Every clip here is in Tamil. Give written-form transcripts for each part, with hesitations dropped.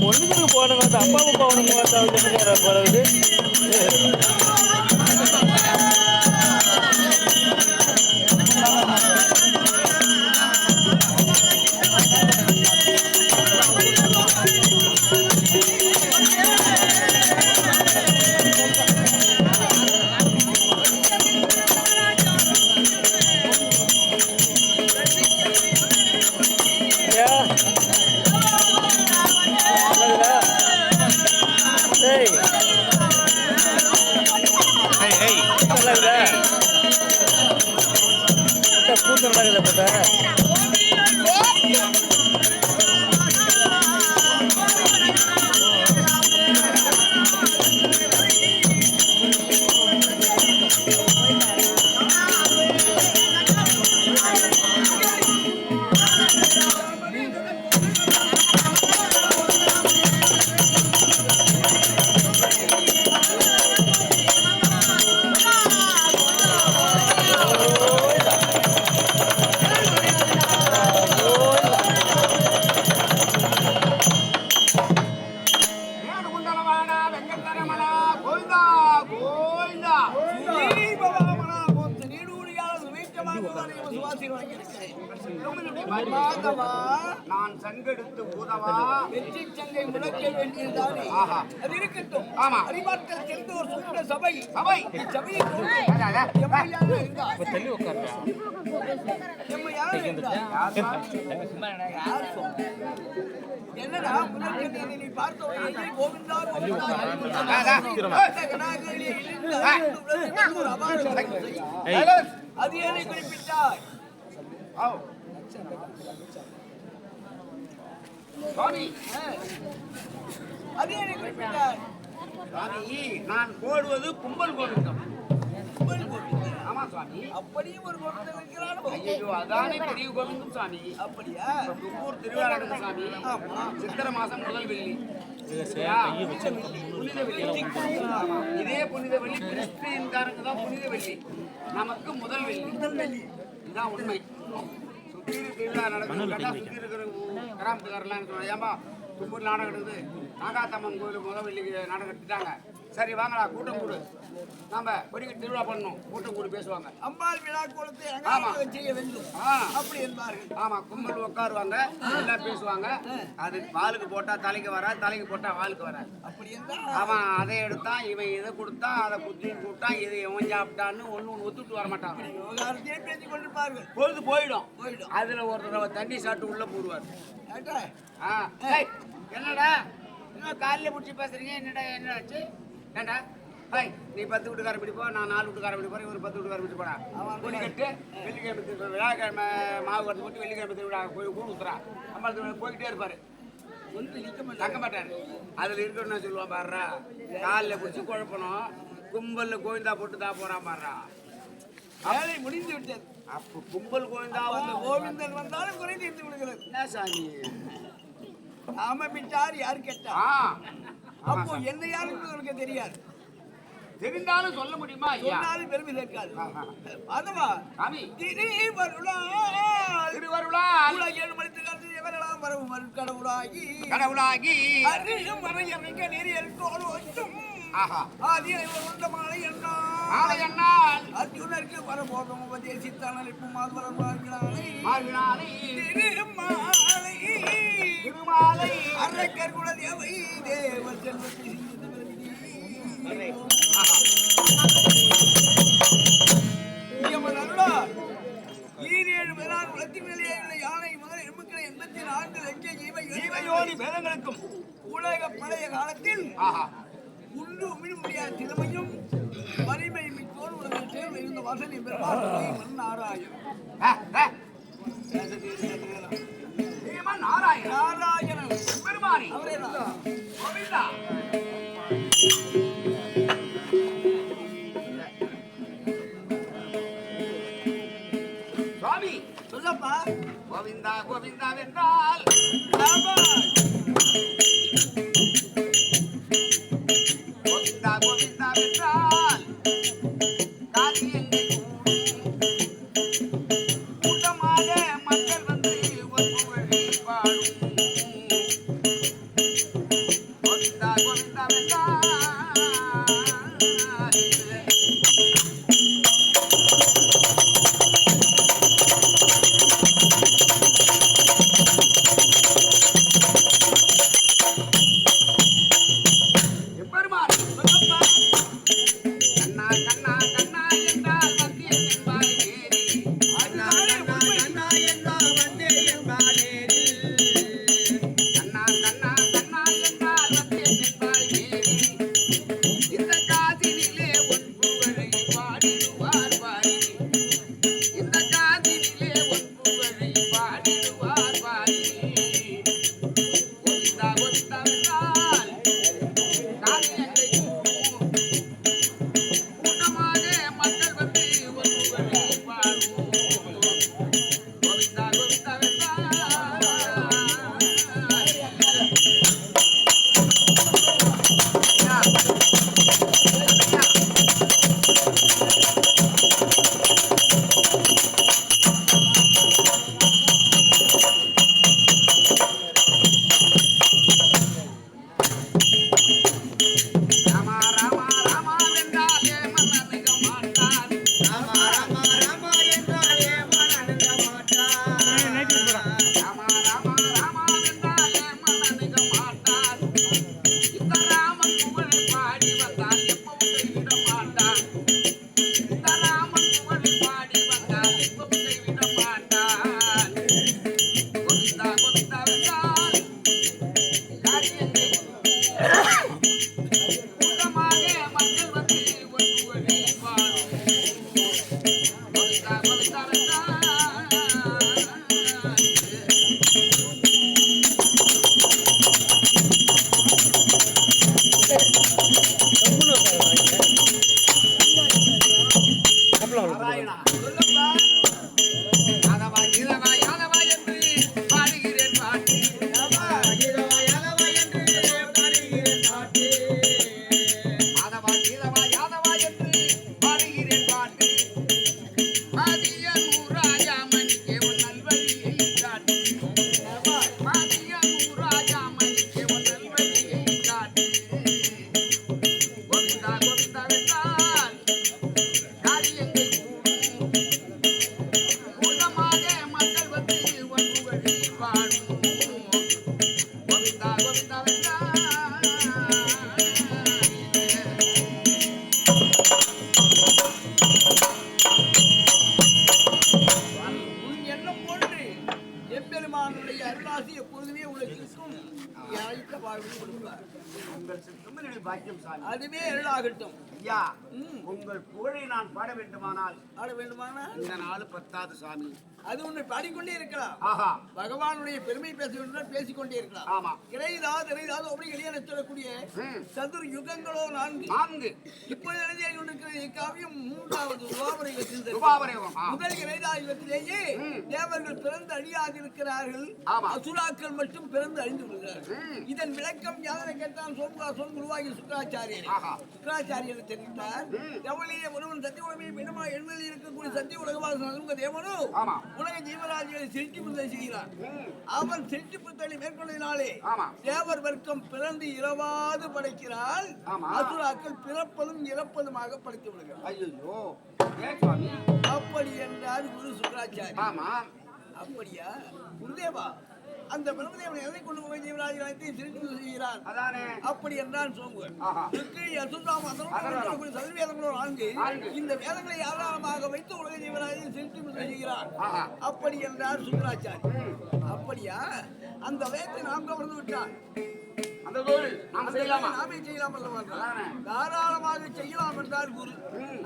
ஒண்ணுக்கு போனவங்க அப்பாவை போகணும் போறது கூட்டம் நடக்குது நான் சங்கெடுத்து ஊதவா வெற்றி சங்கை முழக்க வேண்டியதுதானே? அது இருக்கட்டும். ஆமா. அறிவாற்றல் தெரிந்த ஒரு சுற்ற சபை சபை சபையை தள்ளி உட்கார்றா என்னடா முதல் நீ பார்த்த கோவிந்தா அது ஏனை குறிப்பிட்டாய்? அது ஏனை குறிப்பிட்டாய்? நான் போடுவது கும்பல் கோவிந்தம். ஆமா சுவாமி, அப்படியும் ஒரு கோவிந்தம் இருக்கிறாரோ? ஐயோ, அதானே பெரிய கோவிந்தம் சாமி. அப்படியா? கும்பூர் திருவிழா நடக்கும் சாமி. சித்திரை மாசம் முதல் வெள்ளி. புனித வெள்ளி. இதே புனித வெள்ளி கிறிஸ்டியன்காரங்க தான் புனித வெள்ளி. நமக்கு முதல் வெள்ளி. இதுதான் உண்மை. சுத்தி திருவிழா நடக்கும். சுத்தி இருக்கிற கிராமத்துக்காரெல்லாம் சொன்னா, ஏன்பா கும்பூர் நாடகம் எடுக்குது, நாகாத்தம்மன் கோயில் முதல் வெள்ளி நாடகம் எடுத்துட்டாங்க. சரி வாங்கடா, கூட்டம் கூடு, நாம கொடிக்கு திருவிழா பண்ணணும், கூட்டம் கூடு பேசுவாங்க. அம்பாள் விழா கோலத்தை செய்ய வேண்டும் அப்படி என்பார்கள். ஆமா, கும்பல் உட்காருவாங்க, எல்லாம் பேசுவாங்க. அது வாளுக்கு போட்டா தலைக்கு வராது, தலைக்கு போட்டா வாளுக்கு வராது. அப்படி இருந்தா அவன் அதை எடுத்தான், இவன் இதை கொடுத்தான், அதை குத்தின்னு கூப்பிட்டான், இதை இவன் சாப்பிட்டான்னு ஒண்ணு ஒத்துட்டு வர மாட்டாங்க. விவகாரத்தையே பேசிக் கொண்டிருப்பார்கள். பொழுது போயிடும். அதுல ஒருத்தர் தண்ணி சாப்பிட்டு உள்ள போடுவார். என்னடா இன்னும் காலையில முடிச்சு பேசுறீங்க, என்னடா என்ன ஆச்சு? ஏண்டா ஹாய், நீ 10 வீட்டுக்காரன் பிடிப்போ, நான் 4 வீட்டுக்காரன் பிடிப்போம், இவர் 10 வீட்டுக்காரன் பிடிச்சு போனா கொடி கட்டு. வெள்ளிக்கிழமை விழாக்கிழமை மாவு கட்டு போட்டு வெள்ளிக்கிழமை திருவிழா கோயில் கூட ஊத்துறா. அம்மா போய்கிட்டே இருப்பாரு, தங்க மாட்டாரு. அதுல இருக்கணும்னு சொல்லுவான் பாடுறா, காலில் பிடிச்சி குழப்பணும், கும்பல்ல கோவிந்தா போட்டு தான் போறான் பாடுறா. வேலை முடிந்து விட்டது. அப்போ கும்பல் கோவிந்தா கோவிந்தன் வந்தாலும் குறை தீர்த்து விடுகிறது. என்ன சாமி அமைப்பிட்டார் யாரு கேட்டா? அப்போ என்ன யாருக்கு உனக்கு தெரியாது. தெரிந்தாலும் சொல்ல முடியுமா? சொன்னாலும் பெருமை சேர்க்காது. அதுவா திருவருளால் 7 மணிக்கு காலத்தில் எவரெல்லாம் வரவும் கடவுளாகி கடவுளாகி அறியும் மறையமைக்க நெறியற்கோடு ஒற்றும் வந்த மாலை என்னால் அர்ஜுனருக்கு வரபோதும் உபதேசித்தான மாதவரம் வாழ்கிறானை திருமாலை அரக்கர் குல தேவை தேவ செல்வத்தை யானை முதல் எண்புக்களை 84 லட்சம் ஜீவயோனி பேதங்களுக்கும் உலக பழைய காலத்தில் உண்டு உமிழ முடியாத திறமையும் வலிமை மிக்கோடு உலகில் சேர்ந்து இருந்த வசதி பெருமாள் நாராயணன். நாராயணன் பெருமானி அவரே சுவாமி சொல்லப்பா. கோவிந்தா கோவிந்தா வென்றால் கோவிந்தா கோவிந்தா வென்றால் காரியங்கள் கூட்டம் வாழ்வு கொடுப்பார். உங்கள் சித்தமனி பாக்கியம் சாமி. அதுவே எழாகட்டும். ஐயா, உங்கள் புகழை நான் பாட வேண்டுமானால் ஆட வேண்டுமானா இந்த நாள் 10வது சாமி. அது உன்னை பாடிக்கொண்டே இருக்கலாம். ஆஹா, பகவானுடைய பெருமை பேச வேண்டும் பேசிக்கொண்டே இருக்கலாம். ஆமா. இறைதாது அப்படி எளிய சொல்லக்கூடிய சதுர் யுகங்களோ 4. இப்பொழுது எழுதிய கொண்டிருக்கிற காவியம் 3வது துவாபர யுகத்தில். முதல் இறைதாது யுகத்திலேயே தேவர்கள் பிறந்து அழியாதிருக்கிறார்கள். அசுராக்கள் மட்டும் பிறந்து அழிந்து விடுகிறார்கள். இதன் விளக்கம் யாதனை கேட்டால் சோமகாசம் குருவாகி சுக்கராச்சாரியர் தெரிவித்தார். எவளிய ஒருவன் சத்திய உலகமே மினமா எழுதில் இருக்கக்கூடிய சத்திய உலகவாச தேவனோ உலக ஜீவராஜிகளை சிருஷ்டி புத்தலை செய்கிறான். அவன் சிருஷ்டி புத்தலை மேற்கொண்டதினாலே தேவர் வர்க்கம் பிறந்து இரவாது படைக்கிறாள். அசுராக்கள் பிறப்பதும் இறப்பதுமாக படைத்து விடுகிறார். அப்படி என்றார் குரு சுக்கராச்சாரி. அப்படியா குருதேவா, அந்த பிரம்மதேவனை எதை கொண்டு போய் ஜீவராஜனை சிருஷ்டி செய்கிறான். அப்படி என்றான் சோமுகன். சதுர்வேதங்களோ 4. இந்த வேதங்களை ஆதாரமாக வைத்து உலக ஜீவராஜனை சிருஷ்டி செய்கிறான். அப்படி என்றார் சுக்கராச்சாரி. அப்படியா, அந்த வேதத்தை நாம் கவர்ந்து விட்டான். நாமே செய்யலாம் தாராளமாக செய்யலாம் என்றார் குரு.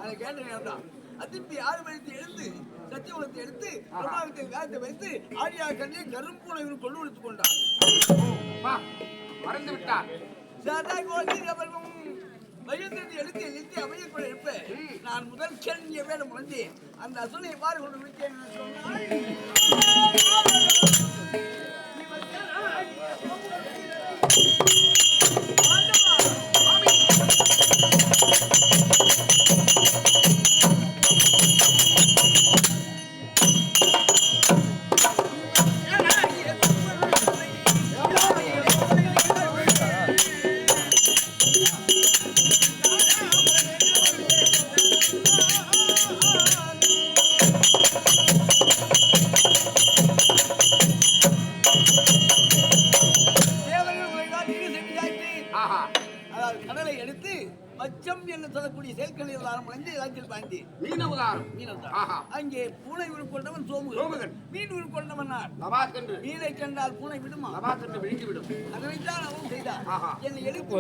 அதை கேட்டேன். அதிர்ச்சி 6 மணிக்கு எழுந்து சத்தியகுலத்தை எடுத்து பிரமாணத்தை வேகத்தை வைத்து ஆடியா கண்ணை கரும்பூனை கொண்டு விடுத்துக் கொண்டார். மறந்து விட்டார். எழுத்து எழுத்து அமையக்குள்ள இருப்பேன். நான் முதல் கேள்வியை வேடம் வந்தேன். அந்த அசுனை பாரு கொண்டு விட்டேன் கடலை எடுத்து மச்சம் என்று சொல்லக்கூடிய செயற்கலை அங்கே பூனை உருக்கொண்டவன் சோமுகன். மீன் உருக்கொண்டவன் மீனை கண்டால் பூனை விடுமா? அதனைத்தான் அவன் செய்தார். என்னை எடுத்து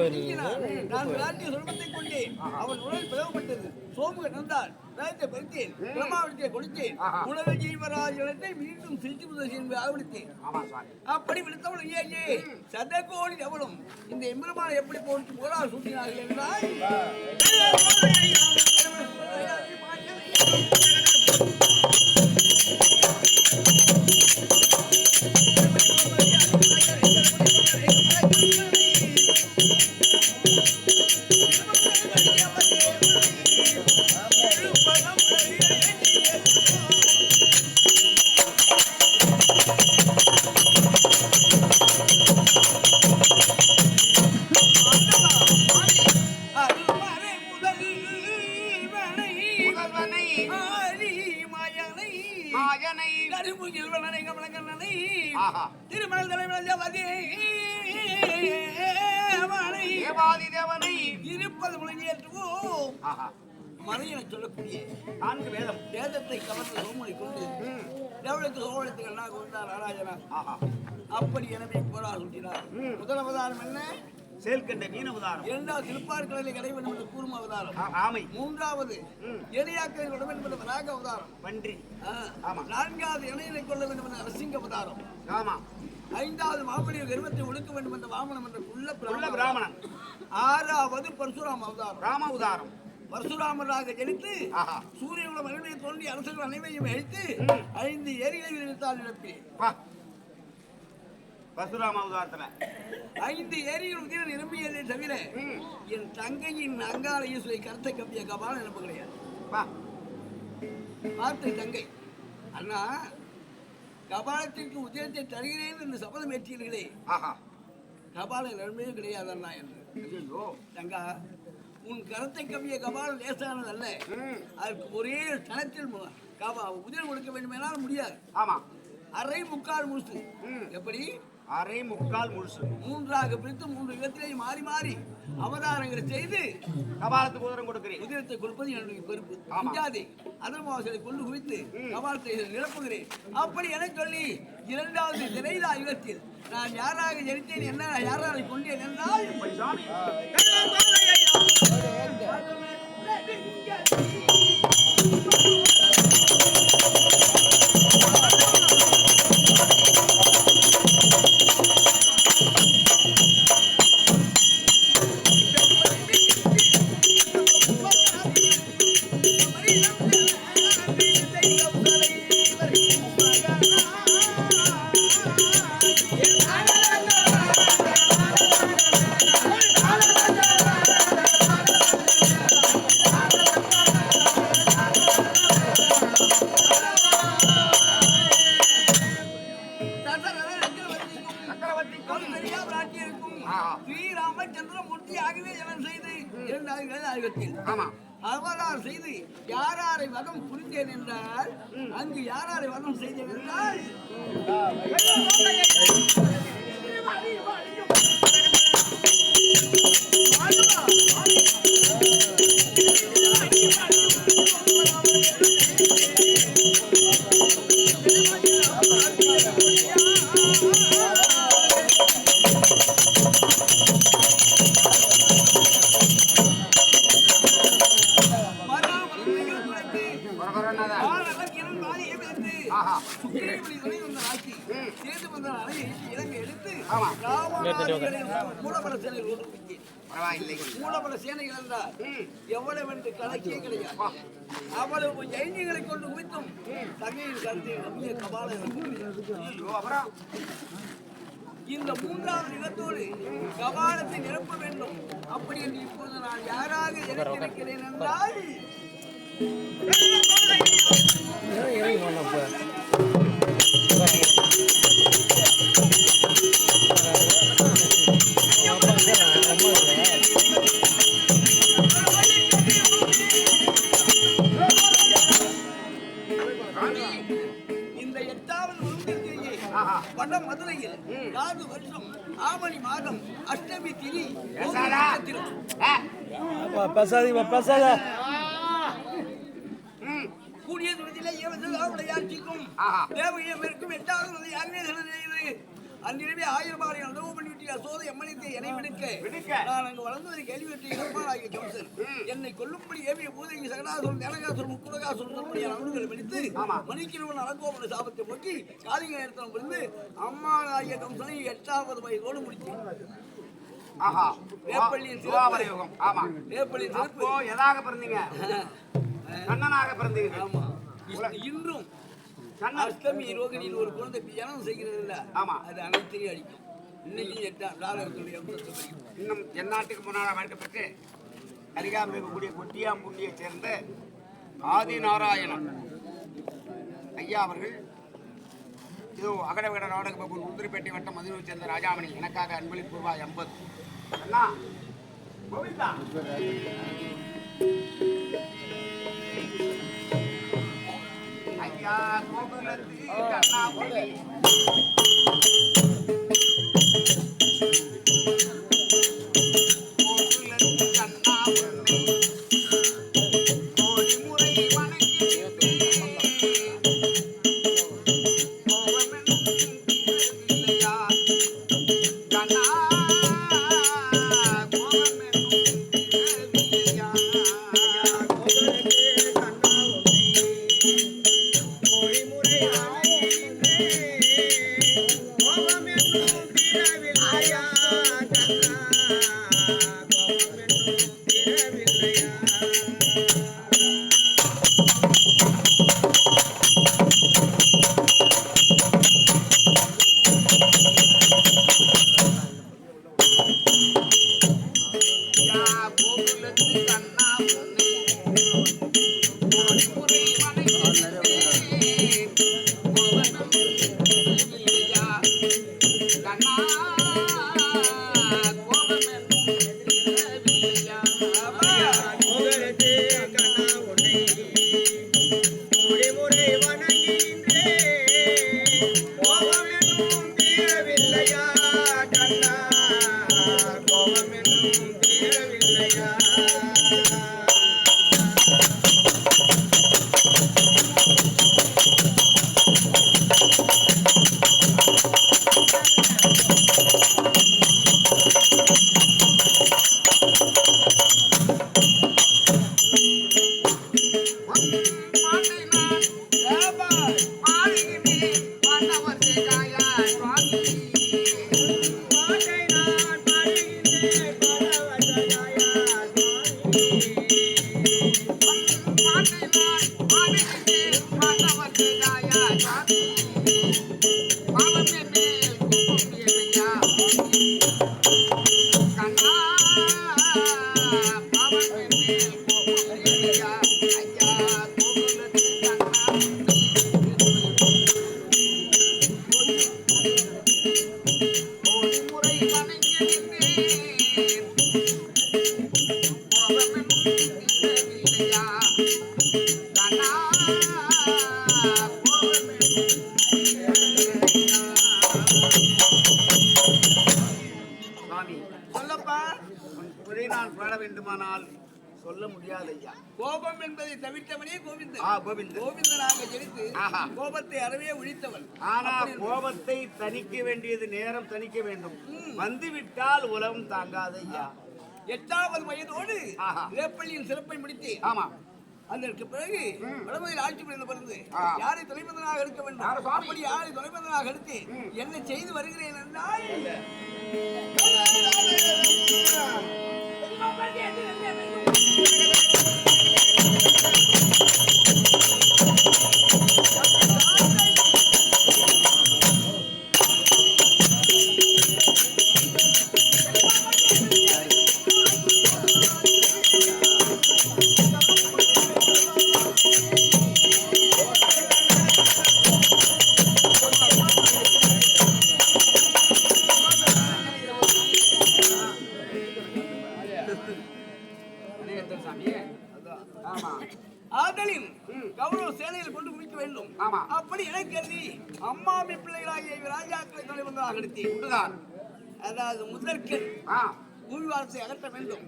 நான் விளையாட்டிய சொல்வத்தை கொண்டேன். அவன் உடல் பிளவுபட்டது. சோமுகன் வந்தார். வேதத்தை பறித்தேன். பிரமாவத்தை கொடுத்தேன். உலக ஜீவராஜனை மீண்டும் சிரிச்சு முதல் ஆவடித்தேன். அப்படி விடுத்தவன் ஏ சதகோடி எவனும் இந்த எம்பெருமானை எப்படி போட்டு போரா சூட்டினார்கள் என்றால் திருமண இருப்பது முழங்கியேற்றுவோம். மறையனை சொல்லக்கூடிய 4 வேதம் வேதத்தை கவர்ந்த சோமனை கொண்டு தேவனுக்கு சோழத்துக்கு என்ன கொண்டார் ஆராஜனா. அப்படி எனவே போரா சுட்டினார். முதல் அவதாரம் என்ன? செயல்கண்ட மீன் அவதாரம். 2வது திருப்பார்கடலை கடை வேண்டும் என்ற கூர்ம அவதாரம். 3வது எலியாக்களை கொள்ள வேண்டும் என்ற ராக அவதாரம் பன்றி. 4வது இணையனை கொள்ள வேண்டும் என்ற நரசிங்க அவதாரம். 5வது மாப்பிளைய கர்வத்தை ஒடுக்க வேண்டும் என்ற வாமனம் என்ற குள்ள பிராமணன். 6வது பரசுராம அவதாரம் ராம அவதாரம். பரசுராமராக ஜனித்து சூரியகுல மகிழ்ச்சியை தோன்றி அரசர்கள் அனைவரையும் அழித்து 5 ஏரிகளை விழுத்தால் நிரப்பேன். பரசுராம அவதாரத்துல 5 ஏரிகள் உதிர நிரம்பியதை தவிர என் தங்கையின் அங்காள ஈஸ்வரை கருத்தை கப்பிய கபாலம் நிரம்ப கிடையாது. பார்த்து தங்கை அண்ணா கபாலத்திற்கு உதிரத்தை தருகிறேன் என்று சபதம் ஏற்றீர்களே, கபால நன்மையும் கிடையாது அண்ணா என்று. தங்கா, உன் கருத்தை கவிய கபாலம் லேசானது அல்ல. அதற்கு ஒரே தனத்தில் உதிரம் கொடுக்க வேண்டும் என்னால் முடியாது. அரை முக்கால் முழுசு எப்படி அரை முக்கால் முழுசு மூன்றாக பிரித்து 3 யுகத்திலேயும் மாறி மாறி அவதாரங்களை செய்து கபாலத்துக்கு உதரம் கொடுக்கிறேன். உதிரத்தை கொடுப்பது என்னுடைய பொறுப்பு. அஞ்சாதே அதர்மாவசலை கொண்டு குவித்து கபாலத்தை நிரப்புகிறேன். அப்படி என சொல்லி 2வது திரைதா யுகத்தில் நான் யாராக ஜனித்தேன், என்ன யாராரை கொண்டேன் என்றால் ஸ்ரீராமச்சந்திரமூர்த்தியாகவே ஜனம் செய்து 2வது யுகத்தில் அவதாரம் செய்து யாராரை வதம் புரிந்தேன் என்றால் அங்கு யாராரை வதம் செய்தேன் என்றால் மூலபல சேனைகள் என்றால் எவ்வளவு என்று கணக்கே கிடையாது. அவ்வளவு ஜெயினிகளை கொண்டு குவித்தும் தங்கையின் கருத்தை நம்பிய கபாலம். இந்த 3வது யுகத்தோடு கபாலத்தை நிரப்ப வேண்டும். அப்படி என்று இப்பொழுது நான் யாராக இருக்கிறேன் என்றால் இந்த 8வது உருவத்திலேயே வட மதுரையில் 4 வருஷம் ஆவணி மாதம் அஷ்டமி திதி பேசாத கூடிய துணிதிலே ஏவதையாட்சிக்கும் தேவையும் 8வது யாருமே அன்றிரவே 1000 பாறை அனுபவம் பண்ணிவிட்டு சோதை எம்மனித்தை என்னை விடுக்க நான் அங்கு வளர்ந்ததை கேள்வியற்ற இளமாராகிய ஜம்சன் என்னை கொல்லும்படி ஏவிய பூதகி சகடாசுரன் தேனகாசுரன் முக்குலகாசுரன் அனுமதிகளை பிடித்து மணிக்கிழவன் அலங்கோமன சாபத்தை போக்கி காலிங்க நேரத்தில் பிடித்து அம்மாவாகிய ஜம்சனை 8வது வயதோடு முடித்தேன். வேப்பள்ளியின் சிறப்பு எதாக பிறந்தீங்க? கண்ணனாக பிறந்தீங்க. ஆமா. இன்றும் அஷ்டமி ரோகிணியில் ஒரு குழந்தை ஜனம் செய்கிறது இல்ல, அது அனைத்தையும் அடிக்கும். இன்னைக்கு இன்னும் எந்நாட்டுக்கு முன்னால் வழக்கப்பட்டு அருகாமல் இருக்கக்கூடிய கொட்டியாம்புண்டியைச் சேர்ந்த ஆதிநாராயணன் ஐயா அவர்கள் இதோ அகடவிட நாடக பகுதி உந்திரிப்பேட்டை வட்டம் மதுரையை சேர்ந்த ராஜாமணி எனக்காக அன்பளிப்பு ரூபாய் 50. அண்ணா கோவிந்தா ஐயா கோகுலத்து கண்ணாமணி Mama, வேண்டுமானால் சொல்ல முடியாது ஐயா. கோபம் என்பதை தவிர்த்தவனே கோவிந்தன். கோவிந்தன். கோவிந்தனாக ஜெயித்து கோபத்தை அறவே ஒழித்தவன். ஆனா கோபத்தை தணிக்க வேண்டியது நேரம் தணிக்க வேண்டும். வந்துவிட்டால் உலகம் தாங்காது ஐயா. 8வது வயதோடு வேப்பள்ளியின் சிறப்பை முடித்தேன். ஆமா. அதற்கு பிறகு வடமதில் ஆட்சி புரிந்த பிறந்து யாரை துணைபந்தனாக எடுக்க வேண்டும். அப்படி யாரை துணைபந்தனாக எடுத்து என்ன செய்து வருகிறேன் என்றால் ஆதலின் கௌரவ சேனையில் கொண்டு குவிக்க வேண்டும். அப்படி எனக்கு அம்மாமி பிள்ளைகளாகிய ராஜாக்களை தலைவர்களாக எடுத்தேன். அதாவது முதற்கல் ஊழ்வாரத்தை அகற்ற வேண்டும்.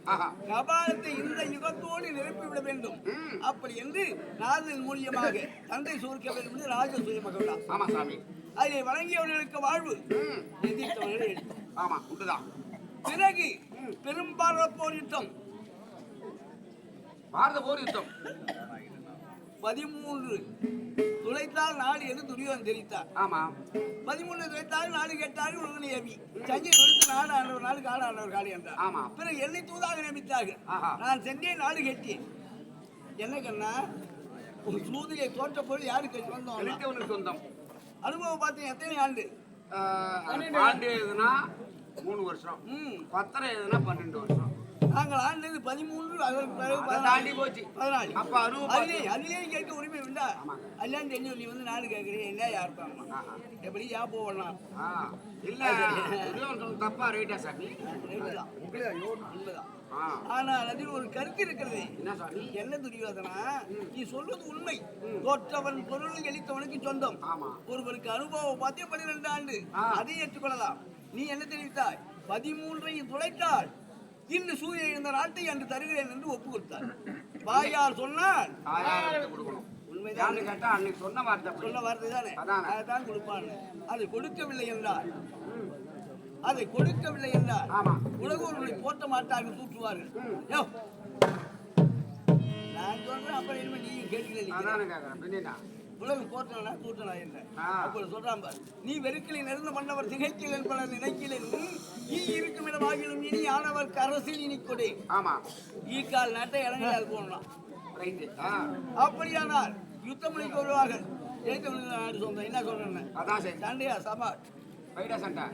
கபாலத்தை இந்த யுகத்தோடு நிரப்பிவிட வேண்டும். அப்படி என்று நாதன் மூலியமாக தந்தை சூர்க்க வேண்டும் என்று ராஜ சூரிய மகன் அதை வழங்கியவர்களுக்கு வாழ்வு பிறகு பெரும்பாலான போர் யுத்தம். பாரத போர் யுத்தம் 13 துளைத்தால் நாடு என்று துரியோதனன் தெரிவித்தார். 13 துளைத்தால் நாடு கேட்டால் உலக நியமி சஞ்சய் கொடுத்து நாடு ஆண்டவர் நாடு காடு ஆண்டவர் காடு என்றார். பிறகு என்னை தூதாக நியமித்தார்கள். நான் சென்றேன் நாடு கேட்டேன். என்ன கண்ணா சூதியை தோற்ற பொருள் யாருக்கு சொந்தம்? சொந்தம். அனுபவம் பார்த்தேன். எத்தனை ஆண்டு? ஆண்டு எதுனா 3 வருஷம். பத்திரம் எதுனா 12 வருஷம். நாங்கள் ஆண்டது 13. அதற்கு பிறகு தாண்டி போச்சு 14. அப்ப அதுலேயே கேட்க உரிமை உண்டா? அல்லாண்டு என்ன நீ வந்து நாடு கேட்குறீங்க என்ன யாருப்பாங்க எப்படி யா போகலாம்? இல்ல தப்பா ரைட்டா சாமி? உண்மைதான். ஆனால் அதில் ஒரு கருத்து இருக்கிறது. என்ன துரியோதனா நீ சொல்வது உண்மை. தோற்றவன் பொருள் எளித்தவனுக்கு சொந்தம். ஒருவருக்கு அனுபவம் பார்த்தே 12 ஆண்டு அதை ஏற்றுக்கொள்ளலாம். நீ என்ன தெரிவித்தாய்? 13ஐயும் துளைத்தால் இன்று சூரிய இருந்த நாட்டை அன்று தருகிறேன் என்று ஒப்பு கொடுத்தார். வாயால் சொன்னால் உண்மைதான். சொன்ன வார்த்தை தானே அதைத்தான் கொடுப்பான்னு. அதை கொடுக்கவில்லை என்றால் உலகோர்களை போட்ட மாட்டார்கள், தூற்றுவார்கள். நான் சொல்றேன். அப்புறம் இனிமே நீங்க கேட்கல. உலகம் போட்டனா தூட்டனா என்ன அப்படி சொல்றான் பாரு. நீ வெறுக்கலை நெருந்த மன்னவர் திகைக்கல் என்பவர் நினைக்கலின் ஈ இருக்கும் இடமாகிலும் இனி ஆனவர் அரசில் இனி கொடே. ஈக்கால் நாட்டை இறங்கலால் போடலாம். அப்படியானால் யுத்தம் முடிக்க வருவார்கள். நாடு சொந்தம் என்ன சொல்றேன்? சண்டையா சபா சண்டை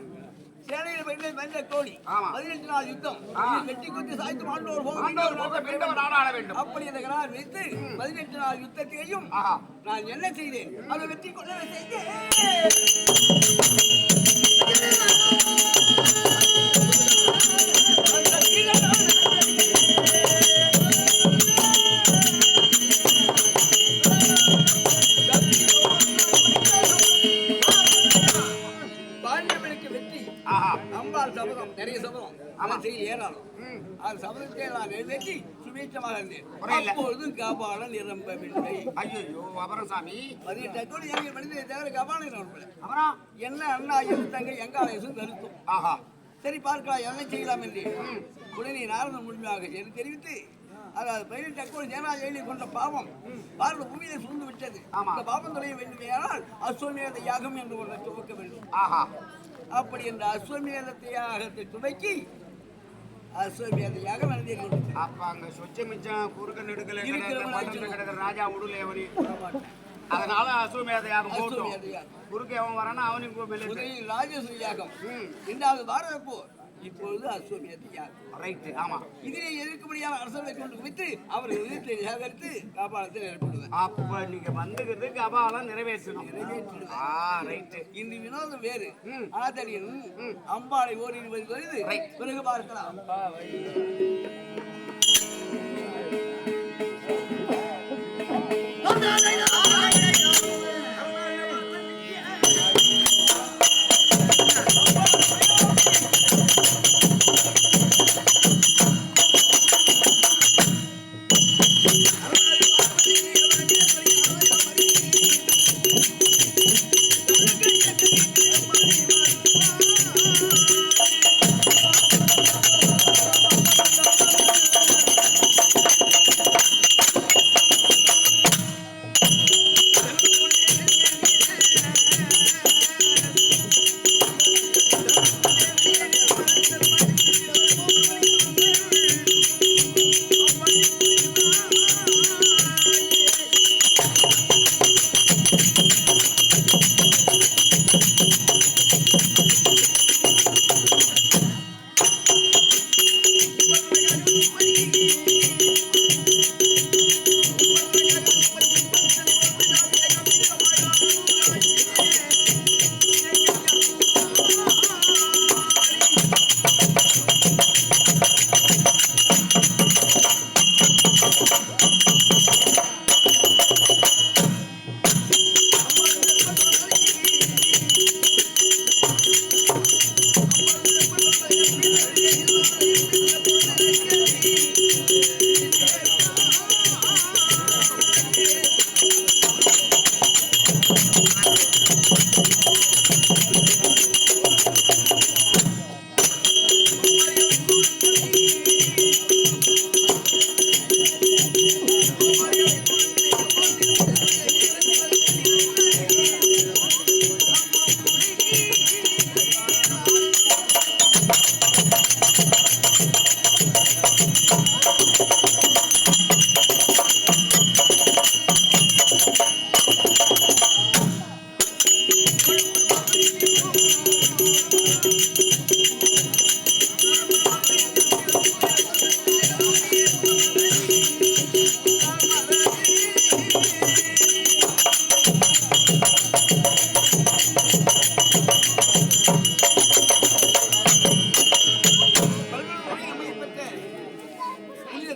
சேனையில் வென்ற கோடி 18 நாள் யுத்தம். வெற்றி குத்தி சாய்த்து மாண்டோர் அப்படி இந்த கரார் வைத்து 18 நாள் யுத்தத்தையும் நான் என்ன செய்தேன்? அதை வெற்றி கொள்ள செய்தேன். அம்பாள் சபதம் நிறைய சபதம் அவன் செய்ய ஏறாலும் அது சபதத்தை நான் நிறைவேற்றி சுபீட்சமாக இருந்தேன். அப்பொழுதும் கபாலம் நிரம்பவில்லை. ஐயோ அப்புறம் சாமி 18 எங்கள் மனிதனை தவிர கபாலம் நிரம்பவில்லை. அப்புறம் என்ன அண்ணா என் தங்கை எங்காலேசும் கருத்தும். சரி பார்க்கலாம் என்ன செய்யலாம் என்று உடனே நாரதன் முழுமையாக தெரிவித்து அதாவது 18 சேனா ஜெயிலை கொண்ட பாவம் பாரத பூமியிலே சூழ்ந்து விட்டது. இந்த பாவம் தொலைய வேண்டுமையானால் அஸ்வமேத யாகம் என்று ஒன்றை துவக்க வேண்டும். அப்படி என்ற அஸ்வமேத யாகத்தை துவக்கி அஸ்வமேத யாகம் நடந்தேறி கொண்டு அப்ப அங்க சொச்ச மிச்சம் குறுக்க நெடுக்கல கிடக்கிற ராஜா உடுலேவனி அதனால அஸ்வமேத யாகம் போட்டோம். குறுக்க அவன் வரானா அவனுக்கு ராஜசூய யாகம் 2வது பாரத போர். இப்பொழுது அஸ்வமேத யாகம். ரைட். ஆமா. இதிலே எதிர்க்கும்படியான அரசர்களை கொண்டு குவித்து அவர்கள் எதிர்த்து நிராகரித்து கபாலத்தை நிறைவேற்றுவது. அப்ப நீங்க வந்துகிறது கபாலம் நிறைவேற்றணும். ரைட். இந்த வினோதம் வேறு. ஆதரியன் அம்பாளை ஓரிரு வருது பிறகு பார்க்கலாம்.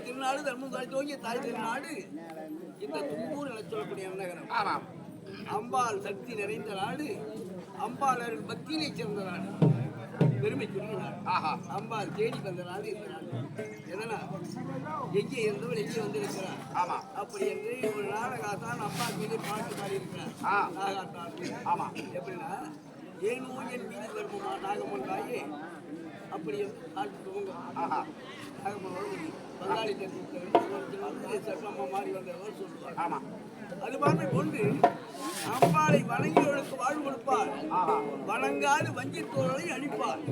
திருநாடு தர்மம் தாய் தாய் திருநாடு இந்த தும்பூர் என சொல்லக்கூடிய நகரம். ஆமாம். அம்பாள் சக்தி நிறைந்த நாடு, அம்பாளர்கள் பக்தியிலே சேர்ந்த நாடு, பெருமைக்குரிய நாடு. ஆஹா. அம்பாள் தேடி வந்த நாடு இந்த நாடு. எதனா எங்கே இருந்தவர் எங்கே வந்திருக்கிறார். ஆமா. அப்படி என்று ஒரு நாடகாத்தான் அப்பா மீது பாட்டு பாடியிருக்கிறார். ஆமா. எப்படின்னா ஏனோ என் மீது தர்மமா நாகமன் தாயே அப்படி என்று பாட்டு துவங்க. நாகமன் பங்காளி சட்டமா மாறி வந்தவர் சொல்லுவார். ஆமா. அது மாதிரி கொண்டு அம்பாளை வணங்கியவர்களுக்கு வாழ்வு கொடுப்பார், வணங்காது வஞ்சித்தோர்களை அழிப்பார்.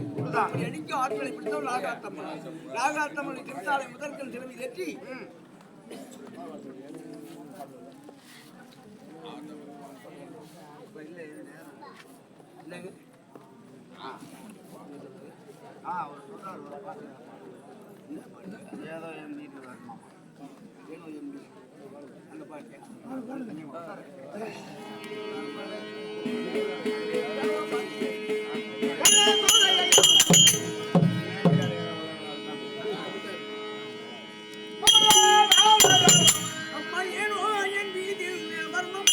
அப்படி அழிக்க ஆட்களை பிடித்தவர் நாகாத்தம்மன். நாகாத்தம்மனை திருத்தாலை முதற்கல் சிறுமி ஏற்றி ஏதோ என் வீட்டு வரணுமா? ஏனோ எம்பி அந்த பாட்டு அம்மா ஏனோ என் வீதில் வரணுமா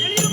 எளிய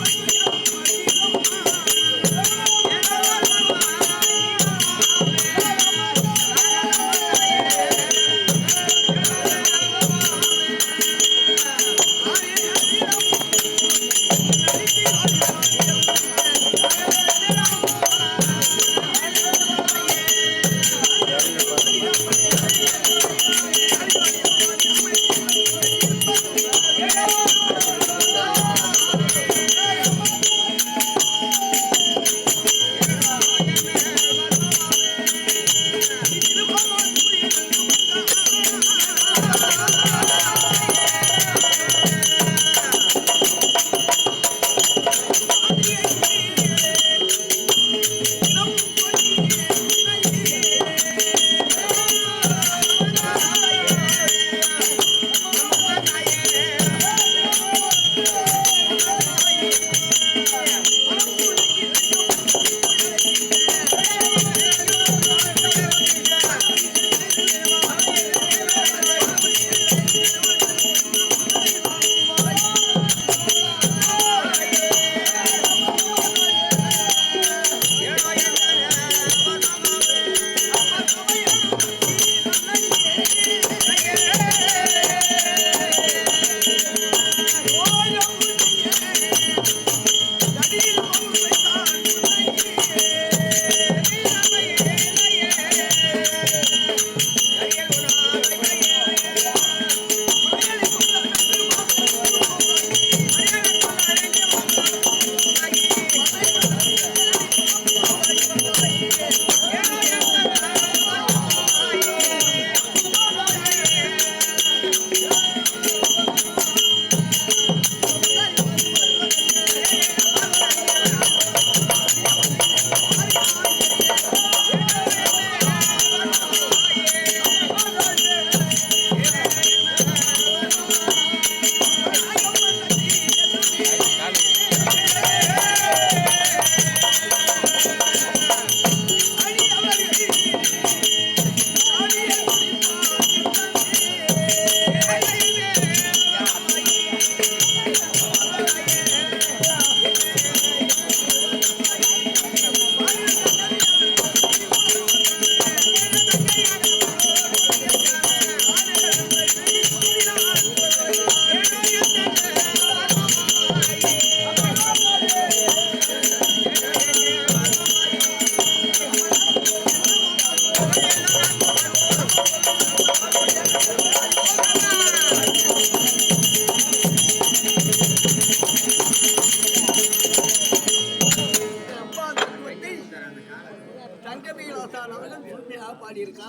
அருமையாக பாடியிருக்கா.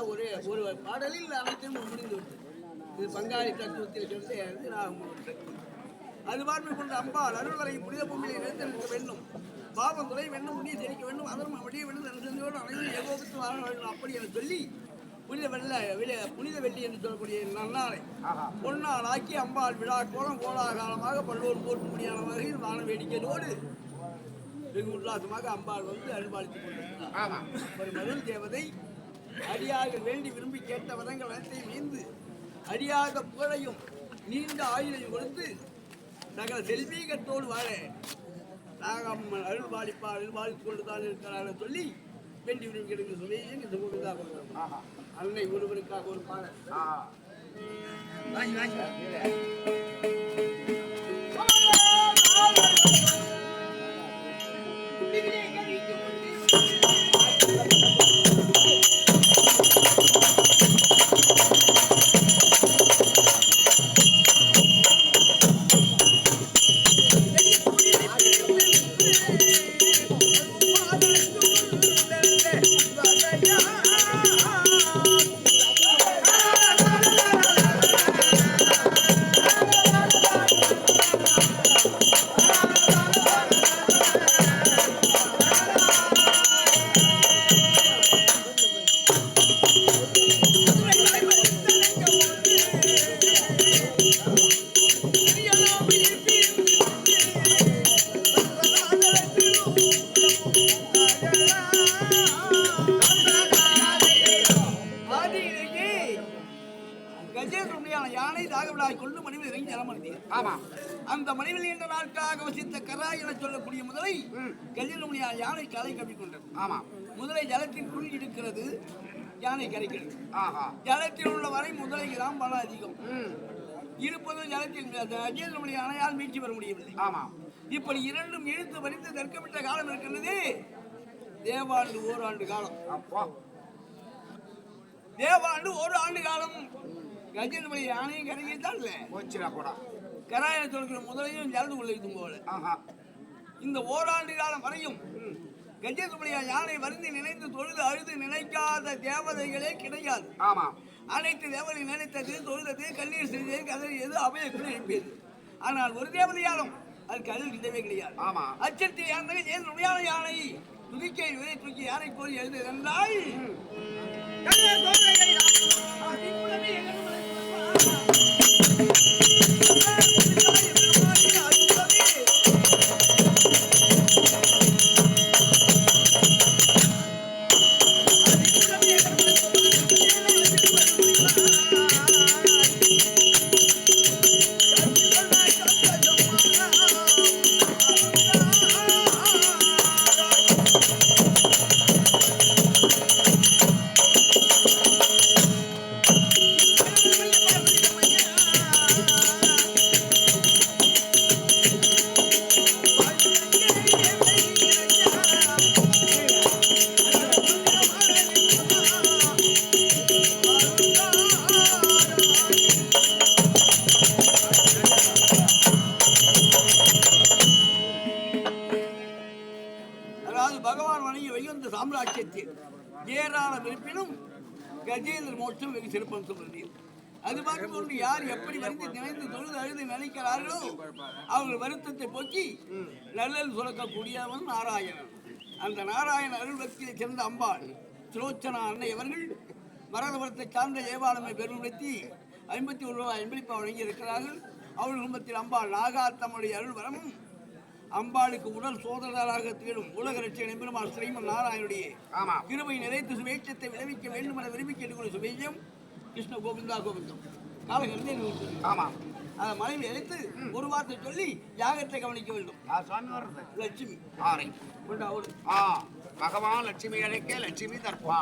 ஒரு பாடலில் அனைத்தையும் முடிந்து விட்டது. இது பங்காளி தத்துவத்தில் சொல்லி நான் உங்களுக்கு அது பார்வை கொண்ட அம்பாள் அருள்வரை புனித பூமியை நிறுத்த வேண்டும், பாவம் துறை வேண்டும், முடிய தெரிவிக்க வேண்டும், அதர்மம் முடிய வேண்டும், நன்றோடு அனைவரும் ஏகோபித்து வாழ வேண்டும் அப்படி என சொல்லி புனித வெள்ளி என்று சொல்லக்கூடிய நன்னாளை பொன்னாள் ஆக்கி அம்பாள் விழா கோலம் கோலாகாலமாக பல்லோர் போட்டு முடியாத வகையில் வான வேடிக்கையோடு வெகு உல்லாசமாக அம்பாள் வந்து அருள்பாலித்துக் கொண்டிருக்கிறார். ஒரு மருள் தேவதை அடியாக வேண்டி விரும்பி கேட்ட வதங்கள் அனைத்தையும் மீந்து அடியாத புகழையும் நீண்ட ஆயுளையும் கொடுத்து சகல செல்வீகத்தோடு வாழ நாகம் அருள்பாலிப்பா அருள்பாலித்துக் கொண்டுதான் இருக்கிறார்கள் சொல்லி வேண்டி விரும்பி கிடைக்க சொல்லி இந்த கோவிதாக அன்னை ஒருவருக்காக ஒரு பாடல். யானை தாகவிடாய் கொண்டு மனிதன் இறங்கி ஜலமர்த்தியது. அந்த மனிதன் என்ற நாட்களாக வசித்த கரா என சொல்லக்கூடிய முதலை கஜேந்திரமுனியான யானை கலை கவிக்கொண்டது. முதலை ஜலத்திற்குள் இருக்கிறது, யானை கரைக்கிறது. ஜலத்தில் உள்ள வரை முதலைக்கு தான் பலம் அதிகம் இருப்பது. ஜலத்தில் கஜேந்திரமுனி யானையால் மீட்சி பெற முடியவில்லை. இப்படி இரண்டும் இழுத்து வரித்து தர்க்கமிட்ட காலம் இருக்கிறது. தேவாண்டு ஓராண்டு காலம். தேவாண்டு ஒரு ஆண்டு காலம் கஜேந்திரமுனி யானையும் கரைக்கிட்டால் கராயனை சொல்கிற முதலையும் ஜலந்து கொள்ளும் போல இந்த ஓராண்டு காலம் வரையும் கஜேந்திரமுனி யானை வருந்தி நினைத்து தொழுது அழுது நினைக்காத தேவதைகளே கிடையாது. அனைத்து தேவதை நினைத்தது, தொழுதது, கண்ணீர் செய்தது, கதறியது, அபயக்குள் எழுப்பியது. ஆனால் ஒரு தேவதையாலும் அதுக்கு அருள் கிடையவே கிடையாது. அச்சத்தில் யானை யானை துதிக்கை விதை தூக்கி யானை கோரி எழுது என்றால் சாம்ராஜ்யத்தில் ஏராளம் இருப்பினும் கஜேந்திர மோட்சம் வெகு சிறப்பம் சொல்றது. அது பார்த்து யார் எப்படி வந்து நினைந்து தொழுது அழுது நினைக்கிறார்களோ அவர்கள் வருத்தத்தை போக்கி நல்லல் சுரக்கக்கூடியவன் நாராயணன். அந்த நாராயண அருள் பக்தியை சேர்ந்த அம்பாள் சுலோச்சனா அன்னை அவர்கள் மரதபுரத்தை சார்ந்த ஏவாளமை பெருமைப்படுத்தி 51 ரூபாய் அன்பளிப்பா வழங்கி இருக்கிறார்கள். அவர்கள் குடும்பத்தில் அம்பாள் நாகாத்தம்முடைய அருள் வரமும் அம்பாளுக்கு உடல் சோதரராக திகழும் உலக ரட்சகன் எம்பெருமான் ஸ்ரீமன் நாராயணுடைய கிருபை நிறைத்து சுவேட்சத்தை விளைவிக்க வேண்டும் என விரும்பி கேட்டுக்கொள்ள சுவேஜம் கிருஷ்ண கோவிந்தா கோவிந்தம் காலகருந்தே அதை மனைவி அழைத்து ஒரு வார்த்தை சொல்லி யாகத்தை கவனிக்க வேண்டும். லட்சுமி பகவான் லட்சுமி அழைக்க லட்சுமி தர்ப்பா.